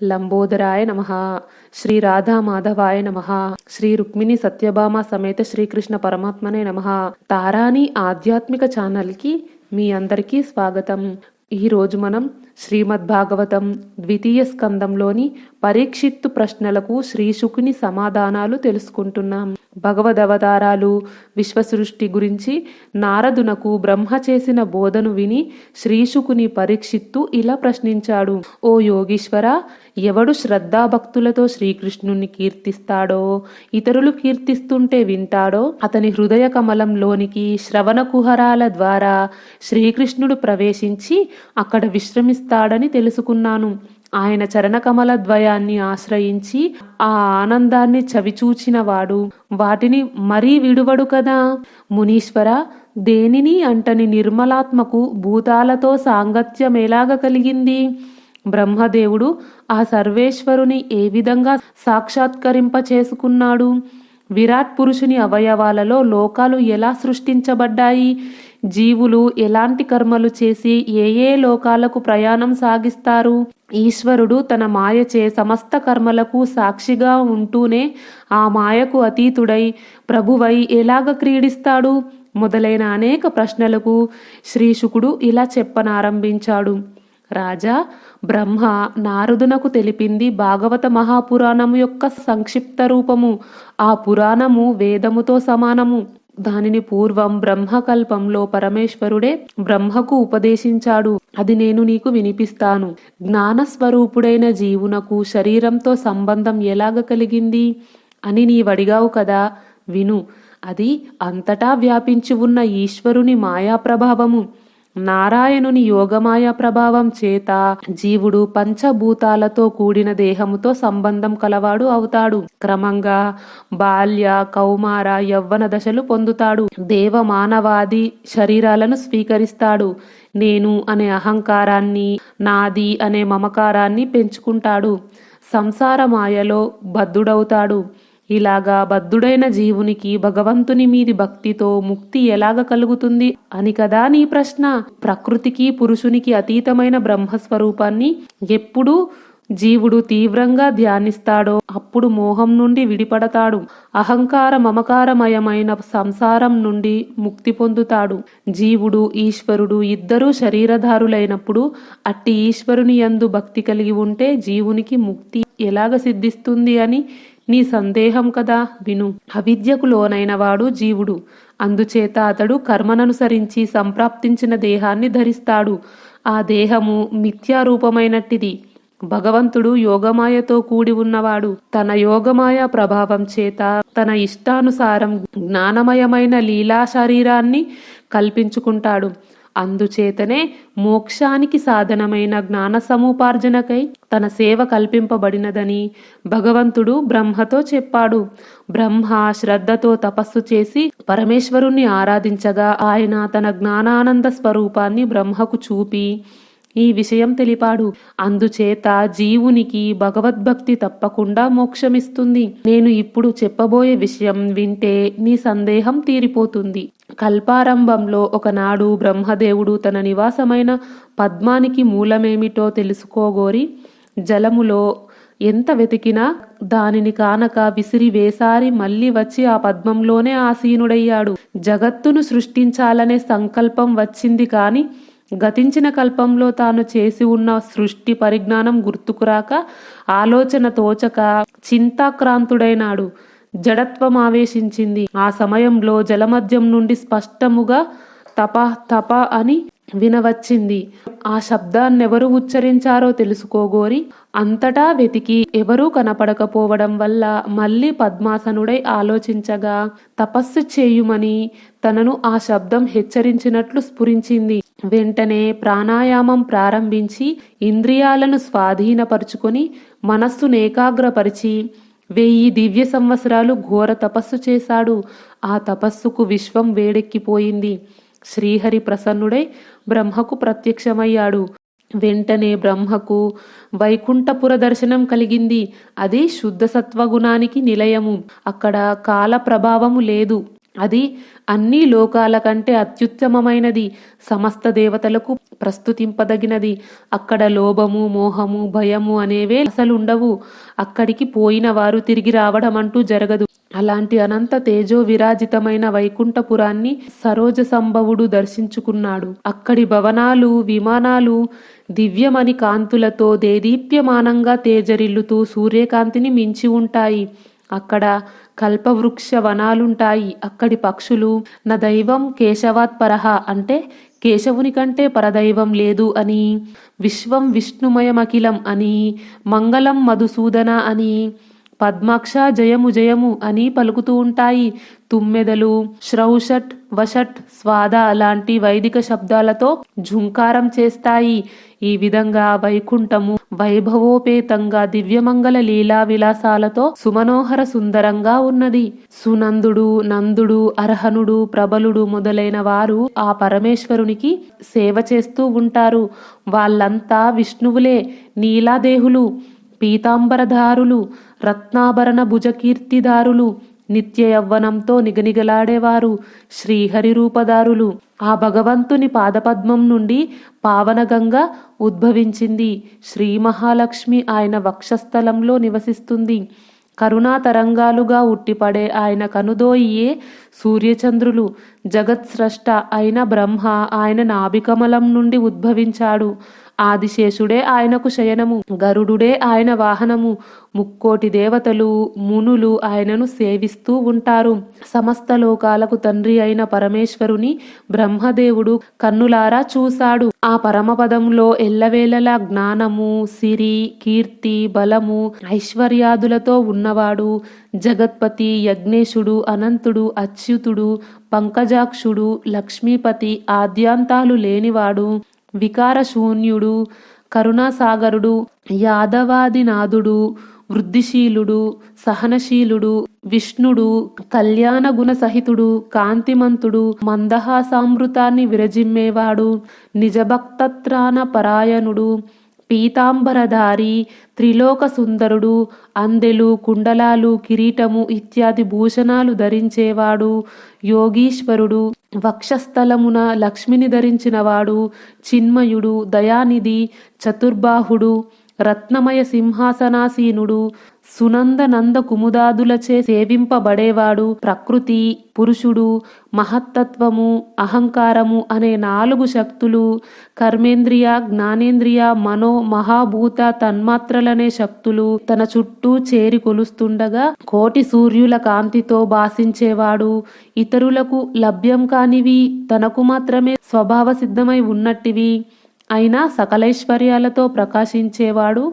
లంబోదరాయ నమః. శ్రీ రాధామాధవాయ నమః. శ్రీ రుక్మిణి సత్యభామ సమేత శ్రీకృష్ణ పరమాత్మనే నమః. తారాని ఆధ్యాత్మిక ఛానల్కి మీ అందరికీ స్వాగతం. ఈరోజు మనం శ్రీమద్భాగవతం ద్వితీయ స్కందంలోని పరీక్షిత్తు ప్రశ్నలకు శ్రీశుకుని సమాధానాలు తెలుసుకుంటున్నాం. భగవదవతారాలు, విశ్వసృష్టి గురించి నారదునకు బ్రహ్మ చేసిన బోధను విని శ్రీశుకుని పరీక్షిత్తు ఇలా ప్రశ్నించాడు. ఓ యోగీశ్వర, ఎవడు శ్రద్ధాభక్తులతో శ్రీకృష్ణుని కీర్తిస్తాడో, ఇతరులు కీర్తిస్తుంటే వింటాడో, అతని హృదయ కమలంలోనికి శ్రవణ కుహరాల ద్వారా శ్రీకృష్ణుడు ప్రవేశించి అక్కడ విశ్రమిస్తాడని తెలుసుకున్నాను. ఆయన చరణకమల ద్వయాన్ని ఆశ్రయించి ఆ ఆనందాన్ని చవిచూచినవాడు వాటిని మరీ విడువడు కదా. మునీశ్వర, దేనిని అంటని నిర్మలాత్మకు భూతాలతో సాంగత్యం ఎలాగ కలిగింది? బ్రహ్మదేవుడు ఆ సర్వేశ్వరుని ఏ విధంగా సాక్షాత్కరింప చేసుకున్నాడు? విరాట్ పురుషుని అవయవాలలో లోకాలు ఎలా సృష్టించబడ్డాయి? జీవులు ఎలాంటి కర్మలు చేసి ఏ ఏ లోకాలకు ప్రయాణం సాగిస్తారు? ఈశ్వరుడు తన మాయచే సమస్త కర్మలకు సాక్షిగా ఉంటూనే ఆ మాయకు అతీతుడై ప్రభువై ఎలాగ క్రీడిస్తాడు? మొదలైన అనేక ప్రశ్నలకు శ్రీశుకుడు ఇలా చెప్పనారంభించాడు. రాజా, బ్రహ్మ నారదునకు తెలిపింది భాగవత మహాపురాణము యొక్క సంక్షిప్త రూపము. ఆ పురాణము వేదముతో సమానము. దానిని పూర్వం బ్రహ్మకల్పంలో పరమేశ్వరుడే బ్రహ్మకు ఉపదేశించాడు. అది నేను నీకు వినిపిస్తాను. జ్ఞానస్వరూపుడైన జీవునకు శరీరంతో సంబంధం ఎలాగ కలిగింది అని నీవడిగావు కదా, విను. అది అంతటా వ్యాపించి ఉన్న ఈశ్వరుని మాయా ప్రభావము. నారాయణుని యోగమాయా ప్రభావం చేత జీవుడు పంచభూతాలతో కూడిన దేహముతో సంబంధం కలవాడు అవుతాడు. క్రమంగా బాల్య, కౌమార, యవ్వన దశలు పొందుతాడు. దేవ మానవాది శరీరాలను స్వీకరిస్తాడు. నేను అనే అహంకారాన్ని, నాది అనే మమకారాన్ని పెంచుకుంటాడు. సంసార మాయలో బద్ధుడవుతాడు. ఇలాగా బద్ధుడైన జీవునికి భగవంతుని మీది భక్తితో ముక్తి ఎలాగ కలుగుతుంది అని కదా నీ ప్రశ్న. ప్రకృతికి పురుషునికి అతీతమైన బ్రహ్మస్వరూపాన్ని ఎప్పుడు జీవుడు తీవ్రంగా ధ్యానిస్తాడో అప్పుడు మోహం నుండి విడిపడతాడు. అహంకార మమకారమయమైన సంసారం నుండి ముక్తి పొందుతాడు. జీవుడు, ఈశ్వరుడు ఇద్దరూ శరీరధారులైనప్పుడు అట్టి ఈశ్వరుని యందు భక్తి కలిగి ఉంటే జీవునికి ముక్తి ఎలాగ సిద్ధిస్తుంది అని నీ సందేహం కదా, విను. అవిద్యకు లోనైన వాడు జీవుడు. అందుచేత అతడు కర్మననుసరించి సంప్రాప్తించిన దేహాన్ని ధరిస్తాడు. ఆ దేహము మిథ్యారూపమైనట్టిది. భగవంతుడు యోగమాయతో కూడి ఉన్నవాడు. తన యోగమాయ ప్రభావం చేత తన ఇష్టానుసారం జ్ఞానమయమైన లీలా శరీరాన్ని కల్పించుకుంటాడు. అందుచేతనే మోక్షానికి సాధనమైన జ్ఞాన సముపార్జనకై తన సేవ కల్పింపబడినదని భగవంతుడు బ్రహ్మతో చెప్పాడు. బ్రహ్మ శ్రద్ధతో తపస్సు చేసి పరమేశ్వరుణ్ణి ఆరాధించగా ఆయన తన జ్ఞానానంద స్వరూపాన్ని బ్రహ్మకు చూపి ఈ విషయం తెలిపాడు. అందుచేత జీవునికి భగవద్భక్తి తప్పకుండా మోక్షమిస్తుంది. నేను ఇప్పుడు చెప్పబోయే విషయం వింటే నీ సందేహం తీరిపోతుంది. కల్పారంభంలో ఒకనాడు బ్రహ్మదేవుడు తన నివాసమైన పద్మానికి మూలమేమిటో తెలుసుకోగోరి జలములో ఎంత వెతికినా దానిని కానక విసిరి వేసారి మళ్ళీ వచ్చి ఆ పద్మంలోనే ఆసీనుడయ్యాడు. జగత్తును సృష్టించాలనే సంకల్పం వచ్చింది కాని గతించిన కల్పంలో తాను చేసి ఉన్న సృష్టి పరిజ్ఞానం గుర్తుకురాక ఆలోచన తోచక చింతాక్రాంతుడైనాడు. జడత్వం ఆవేశించింది. ఆ సమయంలో జలమధ్యం నుండి స్పష్టముగా తప తప అని వినవచ్చింది. ఆ శబ్దాన్నెవరు ఉచ్చరించారో తెలుసుకోగోరి అంతటా వెతికి ఎవరూ కనపడకపోవడం వల్ల మళ్ళీ పద్మాసనుడై ఆలోచించగా తపస్సు చేయుమని తనను ఆ శబ్దం హెచ్చరించినట్లు స్ఫురించింది. వెంటనే ప్రాణాయామం ప్రారంభించి ఇంద్రియాలను స్వాధీనపరుచుకొని మనస్సును ఏకాగ్రపరిచి 1000 దివ్య సంవత్సరాలు ఘోర తపస్సు చేశాడు. ఆ తపస్సుకు విశ్వం వేడెక్కిపోయింది. శ్రీహరి ప్రసన్నుడై బ్రహ్మకు ప్రత్యక్షమయ్యాడు. వెంటనే బ్రహ్మకు వైకుంఠపుర దర్శనం కలిగింది. అది శుద్ధ సత్వగుణానికి నిలయము. అక్కడ కాల ప్రభావము లేదు. అది అన్ని లోకాల కంటే అత్యుత్తమమైనది, సమస్త దేవతలకు ప్రస్తుతింపదగినది. అక్కడ లోభము, మోహము, భయము అనేవే అసలుండవు. అక్కడికి పోయిన వారు తిరిగి రావడం అంటూ జరగదు. అలాంటి అనంత తేజో విరాజితమైన వైకుంఠపురాన్ని సరోజ సంభవుడు దర్శించుకున్నాడు. అక్కడి భవనాలు, విమానాలు దివ్యమణి కాంతులతో దేదీప్యమానంగా తేజరిల్లుతూ సూర్యకాంతిని మించి ఉంటాయి. అక్కడ కల్పవృక్ష వనాలుంటాయి. అక్కడి పక్షులు నా దైవం కేశవాత్ పరహ అంటే కేశవుని కంటే పరదైవం లేదు అని, విశ్వం విష్ణుమయమఖిలం అని, మంగళం మధుసూదన అని, పద్మాక్ష జయము జయము అని పలుకుతూ ఉంటాయి. తుమ్మెదలు శ్రౌషట్ వషట్ స్వాద లాంటి వైదిక శబ్దాలతో ఝుంకారం చేస్తాయి. ఈ విధంగా వైకుంఠము వైభవోపేతంగా దివ్యమంగళ లీలా విలాసాలతో సుమనోహర సుందరంగా ఉన్నది. సునందుడు, నందుడు, అర్హనుడు, ప్రబలుడు మొదలైన వారు ఆ పరమేశ్వరునికి సేవ చేస్తూ ఉంటారు. వాళ్ళంతా విష్ణువులే, నీలాదేహులు, పీతాంబరధారులు, రత్నాభరణ భుజకీర్తిదారులు, నిత్య యవ్వనంతో నిగనిగలాడేవారు, శ్రీహరి రూపదారులు. ఆ భగవంతుని పాదపద్మం నుండి పావనగంగా ఉద్భవించింది. శ్రీ మహాలక్ష్మి ఆయన వక్షస్థలంలో నివసిస్తుంది. కరుణా తరంగాలుగా ఉట్టిపడే ఆయన కనుదోయియే సూర్యచంద్రులు. జగత్స్రష్ట అయిన బ్రహ్మ ఆయన నాభికమలం నుండి ఉద్భవించాడు. ఆదిశేషుడే ఆయనకు శయనము, గరుడుడే ఆయన వాహనము. ముక్కోటి దేవతలు, మునులు ఆయనను సేవిస్తూ ఉంటారు. సమస్త లోకాలకు తండ్రి అయిన పరమేశ్వరుని బ్రహ్మదేవుడు కన్నులారా చూశాడు. ఆ పరమపదంలో ఎల్లవేళలా జ్ఞానము, సిరి, కీర్తి, బలము, ఐశ్వర్యాదులతో ఉన్నవాడు. జగత్పతి, యజ్ఞేశుడు, అనంతుడు, అచ్యుతుడు, పంకజాక్షుడు, లక్ష్మీపతి, ఆద్యాంతాలు లేనివాడు, వికారశూన్యుడు, కరుణాసాగరుడు, యాదవాదినాథుడు, వృద్ధిశీలుడు, సహనశీలుడు, విష్ణుడు, కళ్యాణ గుణ సహితుడు, కాంతిమంతుడు, మందహాసామృతాన్ని విరజిమ్మేవాడు, నిజభక్తత్రాణ పరాయణుడు, పీతాంబరధారి, త్రిలోక సుందరుడు, అందెలు, కుండలాలు, కిరీటము ఇత్యాది భూషణాలు ధరించేవాడు, యోగీశ్వరుడు, వక్షస్థలమున లక్ష్మిని ధరించినవాడు, చిన్మయుడు, దయానిధి, చతుర్బాహుడు, రత్నమయ సింహాసనాసీనుడు, సునందనంద కుముదాదులచే సేవింపబడేవాడు, ప్రకృతి, పురుషుడు, మహత్తత్వము, అహంకారము అనే 4 శక్తులు, కర్మేంద్రియ, జ్ఞానేంద్రియ, మనో, మహాభూత తన్మాత్రలనే శక్తులు తన చుట్టూ చేరి కొలుస్తుండగా కోటి సూర్యుల కాంతితో భాసించేవాడు. ఇతరులకు లభ్యం కానివి తనకు మాత్రమే స్వభావ సిద్ధమై ఉన్నట్టివి అయినా సకలైశ్వర్యాలతో ప్రకాశించేవాడు.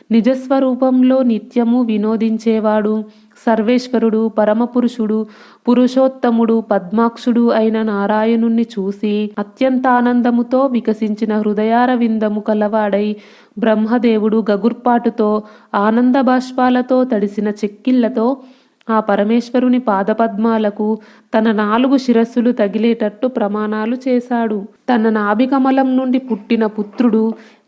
నిజస్వరూపంలో నిత్యము వినోదించేవాడు. సర్వేశ్వరుడు, పరమపురుషుడు, పురుషోత్తముడు, పద్మాక్షుడు అయిన నారాయణుణ్ణి చూసి అత్యంత ఆనందముతో వికసించిన హృదయారవిందము కలవాడై బ్రహ్మదేవుడు గగుర్పాటుతో ఆనంద బాష్పాలతో తడిసిన చెక్కిళ్లతో ఆ పరమేశ్వరుని పాదపద్మాలకు తన 4 శిరస్సులు తగిలేటట్టు ప్రమాణాలు చేశాడు. తన నాభికమలం నుండి పుట్టిన పుత్రుడు,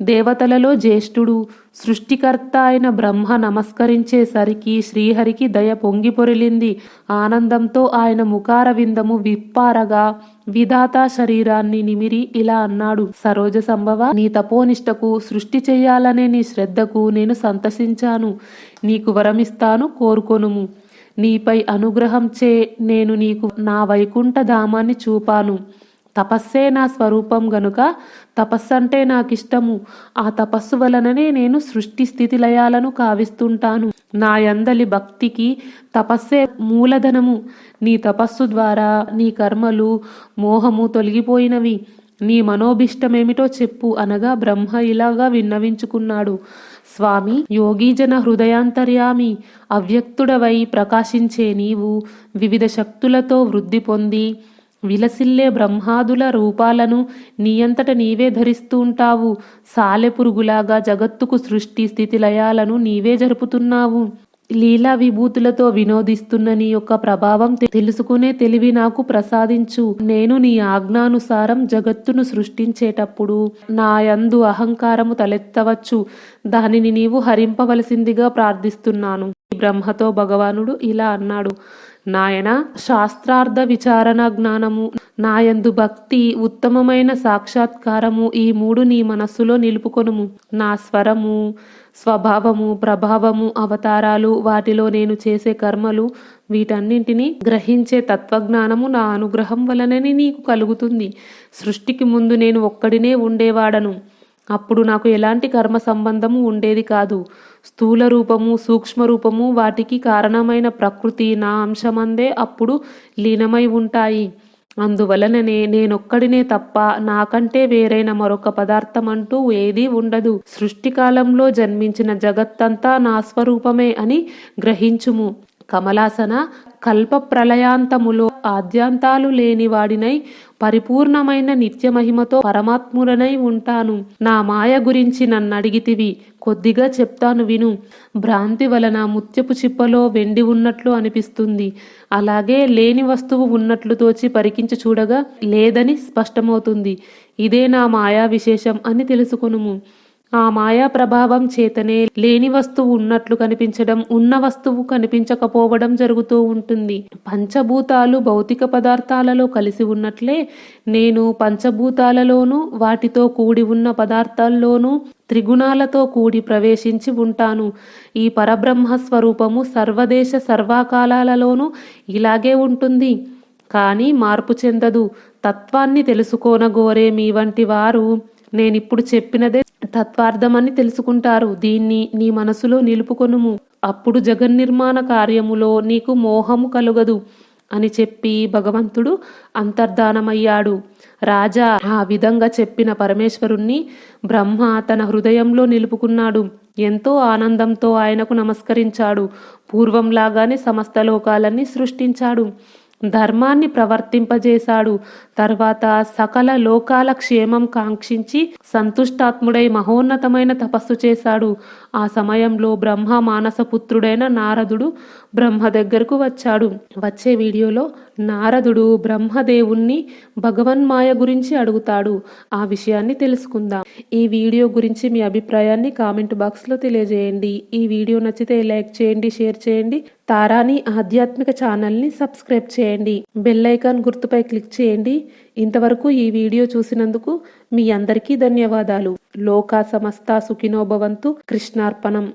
దేవతలలో జ్యేష్ఠుడు, సృష్టికర్త అయిన బ్రహ్మ నమస్కరించేసరికి శ్రీహరికి దయ పొంగి పొరిలింది. ఆనందంతో ఆయన ముఖారవిందము విప్పారగా విధాత శరీరాన్ని నిమిరి ఇలా అన్నాడు: సరోజ సంభవ, నీ తపోనిష్టకు, సృష్టి చెయ్యాలనే నీ శ్రద్ధకు నేను సంతసించాను. నీకు వరమిస్తాను, కోరుకొనుము. నీపై అనుగ్రహంచే నేను నీకు నా వైకుంఠ ధామాన్ని చూపాను. తపస్సే నా స్వరూపం గనుక తపస్సంటే నాకిష్టము. ఆ తపస్సు వలననే నేను సృష్టి స్థితి లయాలను కావిస్తుంటాను. నా యందలి భక్తికి తపస్సే మూలధనము. నీ తపస్సు ద్వారా నీ కర్మలు, మోహము తొలగిపోయినవి. నీ మనోభిష్టమేమిటో చెప్పు అనగా బ్రహ్మ ఇలాగా విన్నవించుకున్నాడు: స్వామి, యోగీజన హృదయాంతర్యామి, అవ్యక్తుడవై ప్రకాశించే నీవు వివిధ శక్తులతో వృద్ధి పొంది విలసిల్లే బ్రహ్మాదుల రూపాలను నీయంతట నీవే ధరిస్తూ ఉంటావు. సాలెపురుగులాగా జగత్తుకు సృష్టి స్థితి లయాలను నీవే జరుపుతున్నావు. లీలా విభూతులతో వినోదిస్తున్న నీ యొక్క ప్రభావం తెలుసుకునే తెలివి నాకు ప్రసాదించు. నేను నీ ఆజ్ఞానుసారం జగత్తును సృష్టించేటప్పుడు నా యందు అహంకారము తలెత్తవచ్చు. దానిని నీవు హరింపవలసిందిగా ప్రార్థిస్తున్నాను. బ్రహ్మతో భగవానుడు ఇలా అన్నాడు, నాయన, శాస్త్రార్థ విచారణ జ్ఞానము, నాయందు భక్తి, ఉత్తమమైన సాక్షాత్కారము, ఈ మూడు నీ మనస్సులో నిలుపుకొనుము. నా స్వరము, స్వభావము, ప్రభావము, అవతారాలు, వాటిలో నేను చేసే కర్మలు, వీటన్నింటినీ గ్రహించే తత్వజ్ఞానము నా అనుగ్రహం వలనని నీకు కలుగుతుంది. సృష్టికి ముందు నేను ఒక్కడినే ఉండేవాడను. అప్పుడు నాకు ఎలాంటి కర్మ సంబంధము ఉండేది కాదు. స్థూల రూపము, సూక్ష్మ రూపము, వాటికి కారణమైన ప్రకృతి నా అంశమందే అప్పుడు లీనమై ఉంటాయి. అందువలననే నేనొక్కడినే తప్ప నాకంటే వేరైన మరొక పదార్థం అంటూ ఏదీ ఉండదు. సృష్టికాలంలో జన్మించిన జగత్తంతా నా స్వరూపమే అని గ్రహించుము. కమలాసన, కల్ప ప్రళయాంతములో ఆద్యాంతాలు లేని వాడినై పరిపూర్ణమైన నిత్యమహిమతో పరమాత్ముడనై ఉంటాను. నా మాయ గురించి నన్నడిగితివి, కొద్దిగా చెప్తాను విను. భ్రాంతి వలన ముత్యపు చిప్పలో వెండి ఉన్నట్లు అనిపిస్తుంది. అలాగే లేని వస్తువు ఉన్నట్లు తోచి పరికించి చూడగా లేదని స్పష్టమవుతుంది. ఇదే నా మాయా విశేషం అని తెలుసుకొనుము. ఆ మాయా ప్రభావం చేతనే లేని వస్తువు ఉన్నట్లు కనిపించడం, ఉన్న వస్తువు కనిపించకపోవడం జరుగుతూ ఉంటుంది. పంచభూతాలు భౌతిక పదార్థాలలో కలిసి ఉన్నట్లే నేను పంచభూతాలలోనూ వాటితో కూడి ఉన్న పదార్థాల్లోనూ త్రిగుణాలతో కూడి ప్రవేశించి ఉంటాను. ఈ పరబ్రహ్మ స్వరూపము సర్వదేశ సర్వకాలాలలోనూ ఇలాగే ఉంటుంది, కానీ మార్పు చెందదు. తత్వాన్ని తెలుసుకోనగోరే మీ వంటి వారు నేనిప్పుడు చెప్పినదే తత్వార్థమని తెలుసుకుంటారు. దీన్ని నీ మనసులో నిలుపుకొనుము. అప్పుడు జగన్నిర్మాణ కార్యములో నీకు మోహము కలుగదు అని చెప్పి భగవంతుడు అంతర్ధానమయ్యాడు. రాజా ఆ విధంగా చెప్పిన పరమేశ్వరుణ్ణి బ్రహ్మ తన హృదయంలో నిలుపుకున్నాడు. ఎంతో ఆనందంతో ఆయనకు నమస్కరించాడు. పూర్వంలాగానే సమస్త లోకాలన్నీ సృష్టించాడు. ధర్మాన్ని ప్రవర్తింపజేశాడు. తర్వాత సకల లోకాల క్షేమం కాంక్షించి సంతుష్టాత్ముడై మహోన్నతమైన తపస్సు చేశాడు. ఆ సమయంలో బ్రహ్మ మానసపుత్రుడైన నారదుడు బ్రహ్మ దగ్గరకు వచ్చాడు. వచ్చే వీడియోలో నారదుడు బ్రహ్మదేవుణ్ణి భగవన్మాయ గురించి అడుగుతాడు. ఆ విషయాన్ని తెలుసుకుందాం. ఈ వీడియో గురించి మీ అభిప్రాయాన్ని కామెంట్ బాక్స్లో తెలియజేయండి. ఈ వీడియో నచ్చితే లైక్ చేయండి, షేర్ చేయండి. తారాని ఆధ్యాత్మిక ఛానల్ని సబ్స్క్రైబ్ చేయండి. బెల్ ఐకాన్ గుర్తుపై క్లిక్ చేయండి. ఇంతవరకు ఈ వీడియో చూసినందుకు మీ అందరికీ ధన్యవాదాలు. లోకా సమస్త సుఖినో భవంతు. కృష్ణార్పణం.